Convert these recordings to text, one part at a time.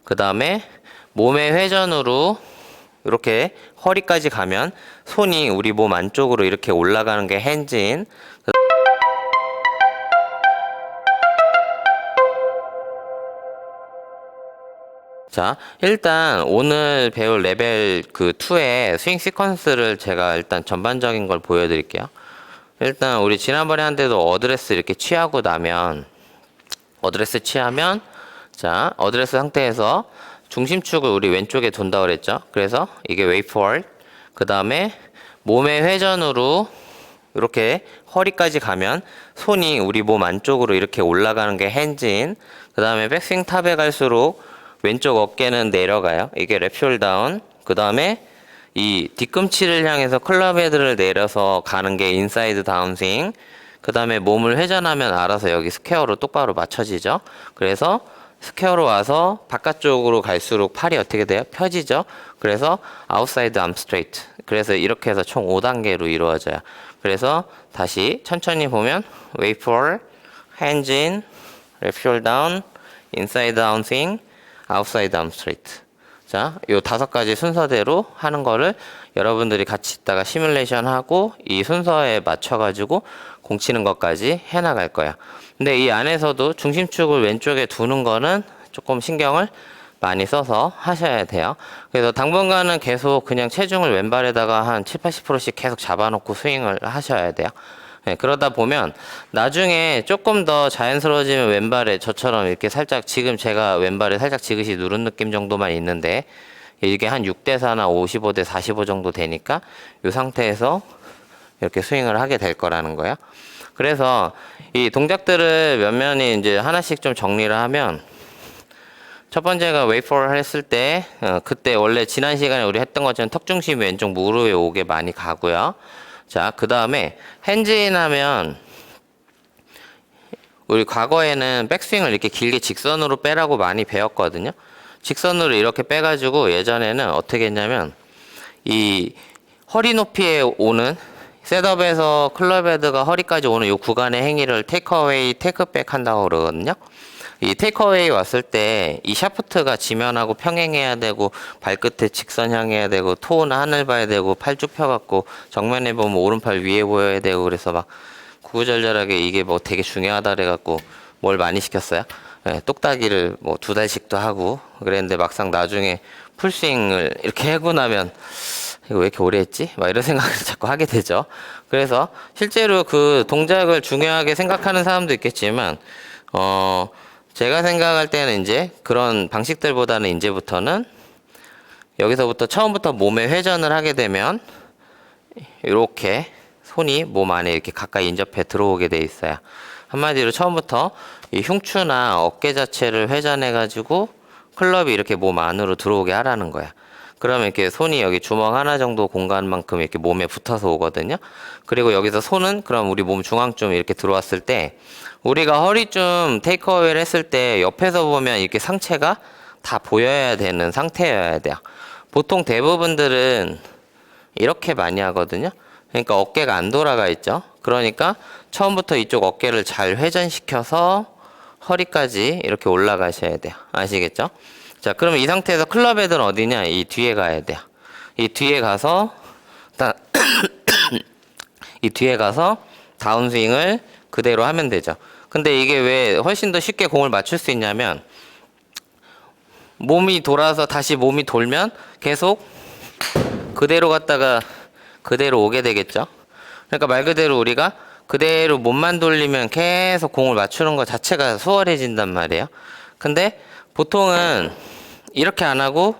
그 다음에 몸의 회전으로 이렇게 허리까지 가면 손이 우리 몸 안쪽으로 이렇게 올라가는 게 핸즈인. 자, 일단 오늘 배울 레벨 2의 스윙 시퀀스를 제가 일단 전반적인 걸 보여드릴게요. 일단 우리 지난번에 한 데도 어드레스 이렇게 취하고 나면 자, 어드레스 상태에서 중심축을 우리 왼쪽에 둔다 그랬죠. 그래서 이게 way forward. 그 다음에 몸의 회전으로 이렇게 허리까지 가면 손이 우리 몸 안쪽으로 이렇게 올라가는 게 핸즈인. 그 다음에 백스윙 탑에 갈수록 왼쪽 어깨는 내려가요. 이게 랩숄 다운. 그 다음에 이 뒤꿈치를 향해서 클럽 헤드를 내려서 가는 게 인사이드 다운스윙. 그 다음에 몸을 회전하면 알아서 여기 스퀘어로 똑바로 맞춰지죠. 그래서 스퀘어로 와서 바깥쪽으로 갈수록 팔이 어떻게 돼요? 펴지죠. 그래서 아웃사이드 암 스트레이트. 그래서 이렇게 해서 총 5단계로 이루어져요. 그래서 다시 천천히 보면 way forward, hands in, left shoulder down, inside down swing, outside arm straight. 자, 요 5가지 순서대로 하는 거를 여러분들이 같이 있다가 시뮬레이션 하고 이 순서에 맞춰가지고 공 치는 것까지 해나갈 거야. 근데 이 안에서도 중심축을 왼쪽에 두는 거는 조금 신경을 많이 써서 하셔야 돼요. 그래서 당분간은 계속 그냥 체중을 왼발에다가 한 70~80%씩 계속 잡아놓고 스윙을 하셔야 돼요. 네, 그러다 보면 나중에 조금 더 자연스러워지면 왼발에 저처럼 이렇게 살짝 지금 제가 왼발에 살짝 지그시 누른 느낌 정도만 있는데 이게 한 6대4나 55대45 정도 되니까 이 상태에서 이렇게 스윙을 하게 될 거라는 거예요. 그래서 이 동작들을 몇 면이 이제 하나씩 좀 정리를 하면 첫 번째가 way forward 했을 때 그때 원래 지난 시간에 우리 했던 것처럼 턱 중심이 왼쪽 무릎에 오게 많이 가고요. 자, 그 다음에 핸즈인 하면 우리 과거에는 백스윙을 이렇게 길게 직선으로 빼라고 많이 배웠거든요. 직선으로 이렇게 빼가지고 예전에는 어떻게 했냐면 이 허리 높이에 오는 셋업에서 클럽 헤드가 허리까지 오는 이 구간의 행위를 테이크어웨이, 테이크백 한다고 그러거든요. 이 테이크어웨이 왔을 때 이 샤프트가 지면하고 평행해야 되고 발끝에 직선 향해야 되고 토는 하늘 봐야 되고 팔 쭉 펴갖고 정면에 보면 오른팔 위에 보여야 되고 그래서 막 구구절절하게 이게 뭐 되게 중요하다 그래갖고 뭘 많이 시켰어요. 네, 똑딱이를 뭐 2달씩도 하고 그랬는데 막상 나중에 풀스윙을 이렇게 하고 나면 이거 왜 이렇게 오래 했지? 막 이런 생각을 자꾸 하게 되죠. 그래서 실제로 그 동작을 중요하게 생각하는 사람도 있겠지만 제가 생각할 때는 이제 그런 방식들보다는 이제부터는 여기서부터 처음부터 몸에 회전을 하게 되면 이렇게 손이 몸 안에 이렇게 가까이 인접해 들어오게 돼 있어요. 한마디로 처음부터 이 흉추나 어깨 자체를 회전해 가지고 클럽이 이렇게 몸 안으로 들어오게 하라는 거야. 그러면 이렇게 손이 여기 주먹 하나 정도 공간만큼 이렇게 몸에 붙어서 오거든요. 그리고 여기서 손은 그럼 우리 몸 중앙쯤 이렇게 들어왔을 때 우리가 허리쯤 테이크어웨이를 했을 때 옆에서 보면 이렇게 상체가 다 보여야 되는 상태여야 돼요. 보통 대부분들은 이렇게 많이 하거든요. 그러니까 어깨가 안 돌아가 있죠. 그러니까 처음부터 이쪽 어깨를 잘 회전시켜서 허리까지 이렇게 올라가셔야 돼요. 아시겠죠? 자, 그러면 이 상태에서 클럽 헤드는 어디냐? 이 뒤에 가야 돼요. 이 뒤에 가서 이 뒤에 가서 다운스윙을 그대로 하면 되죠. 근데 이게 왜 훨씬 더 쉽게 공을 맞출 수 있냐면 몸이 돌아서 다시 몸이 돌면 계속 그대로 갔다가 그대로 오게 되겠죠. 그러니까 말 그대로 우리가 그대로 몸만 돌리면 계속 공을 맞추는 것 자체가 수월해진단 말이에요. 근데 보통은 이렇게 안 하고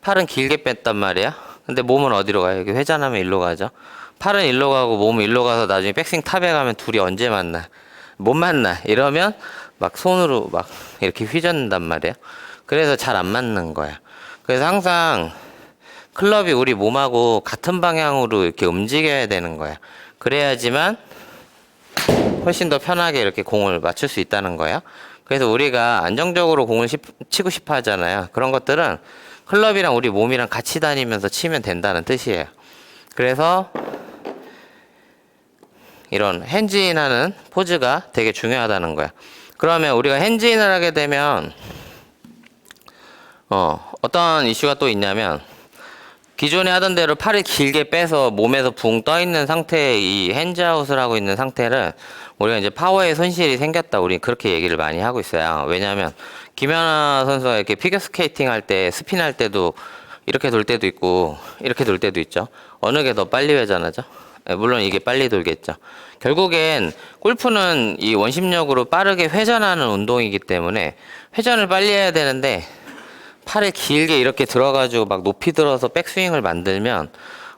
팔은 길게 뺐단 말이에요. 근데 몸은 어디로 가요? 여기 회전하면 일로 가죠. 팔은 일로 가고 몸은 일로 가서 나중에 백스윙 탑에 가면 둘이 언제 만나? 못 만나. 이러면 막 손으로 막 이렇게 휘젓는단 말이에요. 그래서 잘 안 맞는 거야. 그래서 항상 클럽이 우리 몸하고 같은 방향으로 이렇게 움직여야 되는 거야. 그래야지만 훨씬 더 편하게 이렇게 공을 맞출 수 있다는 거예요. 그래서 우리가 안정적으로 공을 치고 싶어 하잖아요. 그런 것들은 클럽이랑 우리 몸이랑 같이 다니면서 치면 된다는 뜻이에요. 그래서 이런 핸즈인 하는 포즈가 되게 중요하다는 거야. 그러면 우리가 핸즈인을 하게 되면 어떤 이슈가 또 있냐면 기존에 하던 대로 팔을 길게 빼서 몸에서 붕 떠 있는 상태의 이 핸즈아웃을 하고 있는 상태를 우리가 이제 파워에 손실이 생겼다. 우리 그렇게 얘기를 많이 하고 있어요. 왜냐하면 김연아 선수가 이렇게 피겨스케이팅 할 때 스핀 할 때도 이렇게 돌 때도 있고 이렇게 돌 때도 있죠. 어느 게 더 빨리 회전하죠? 물론 이게 빨리 돌겠죠. 결국엔 골프는 이 원심력으로 빠르게 회전하는 운동이기 때문에 회전을 빨리 해야 되는데 팔을 길게 이렇게 들어가지고 막 높이 들어서 백스윙을 만들면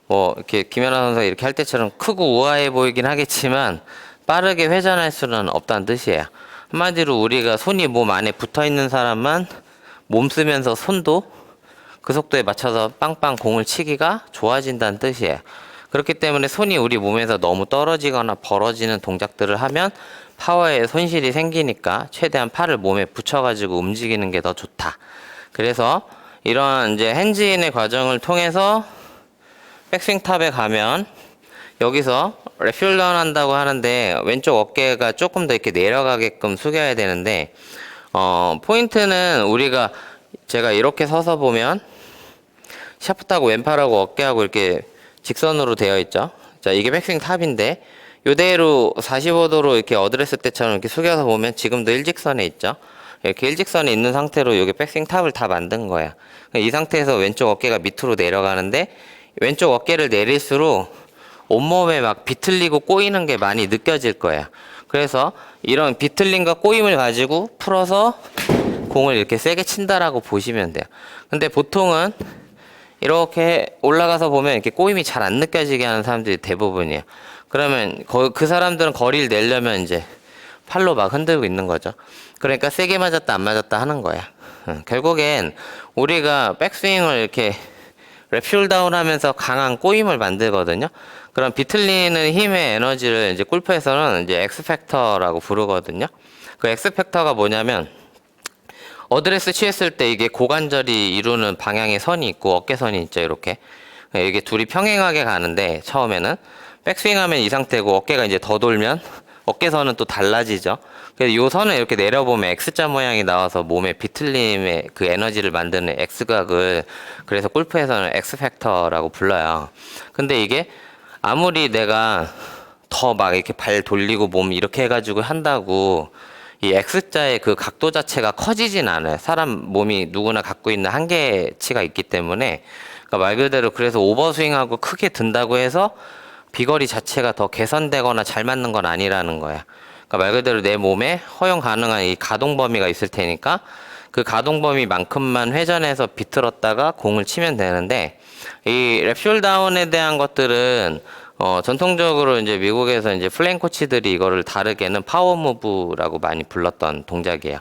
뭐 이렇게 김연아 선수가 이렇게 할 때처럼 크고 우아해 보이긴 하겠지만 빠르게 회전할 수는 없다는 뜻이에요. 한마디로 우리가 손이 몸 안에 붙어 있는 사람만 몸 쓰면서 손도 그 속도에 맞춰서 빵빵 공을 치기가 좋아진다는 뜻이에요. 그렇기 때문에 손이 우리 몸에서 너무 떨어지거나 벌어지는 동작들을 하면 파워에 손실이 생기니까 최대한 팔을 몸에 붙여가지고 움직이는 게 더 좋다. 그래서 이런 이제 핸즈인의 과정을 통해서 백스윙 탑에 가면 여기서 레필다운 한다고 하는데 왼쪽 어깨가 조금 더 이렇게 내려가게끔 숙여야 되는데 포인트는 우리가 제가 이렇게 서서 보면 샤프트하고 왼팔하고 어깨하고 이렇게 직선으로 되어 있죠. 자, 이게 백스윙 탑인데 이대로 45도로 이렇게 어드레스 때처럼 이렇게 숙여서 보면 지금도 일직선에 있죠. 이렇게 일직선에 있는 상태로 여기 백스윙 탑을 다 만든 거야. 이 상태에서 왼쪽 어깨가 밑으로 내려가는데 왼쪽 어깨를 내릴수록 온몸에 막 비틀리고 꼬이는 게 많이 느껴질 거야. 그래서 이런 비틀림과 꼬임을 가지고 풀어서 공을 이렇게 세게 친다라고 보시면 돼요. 근데 보통은 이렇게 올라가서 보면 이렇게 꼬임이 잘 안 느껴지게 하는 사람들이 대부분이에요. 그러면 그 사람들은 거리를 내려면 이제 팔로 막 흔들고 있는 거죠. 그러니까 세게 맞았다 안 맞았다 하는 거야. 결국엔 우리가 백스윙을 이렇게 랩숄다운 하면서 강한 꼬임을 만들거든요. 그럼 비틀리는 힘의 에너지를 이제 골프에서는 이제 엑스팩터라고 부르거든요. 그 엑스팩터가 뭐냐면 어드레스 취했을 때 이게 고관절이 이루는 방향의 선이 있고 어깨선이 있죠. 이렇게 이게 둘이 평행하게 가는데 처음에는 백스윙하면 이 상태고 어깨가 이제 더 돌면 어깨선은 또 달라지죠. 그래서 이 선을 이렇게 내려보면 X자 모양이 나와서 몸의 비틀림의 그 에너지를 만드는 X각을 그래서 골프에서는 X팩터라고 불러요. 근데 이게 아무리 내가 더 막 이렇게 발 돌리고 몸 이렇게 해가지고 한다고 이 X자의 그 각도 자체가 커지진 않아요. 사람 몸이 누구나 갖고 있는 한계치가 있기 때문에 그러니까 말 그대로 그래서 오버스윙하고 크게 든다고 해서 비거리 자체가 더 개선되거나 잘 맞는 건 아니라는 거야. 그러니까 말 그대로 내 몸에 허용 가능한 이 가동 범위가 있을 테니까 그 가동 범위만큼만 회전해서 비틀었다가 공을 치면 되는데 이 랩숄다운에 대한 것들은 전통적으로 이제 미국에서 이제 플레인 코치들이 이거를 다르게는 파워 무브라고 많이 불렀던 동작이에요.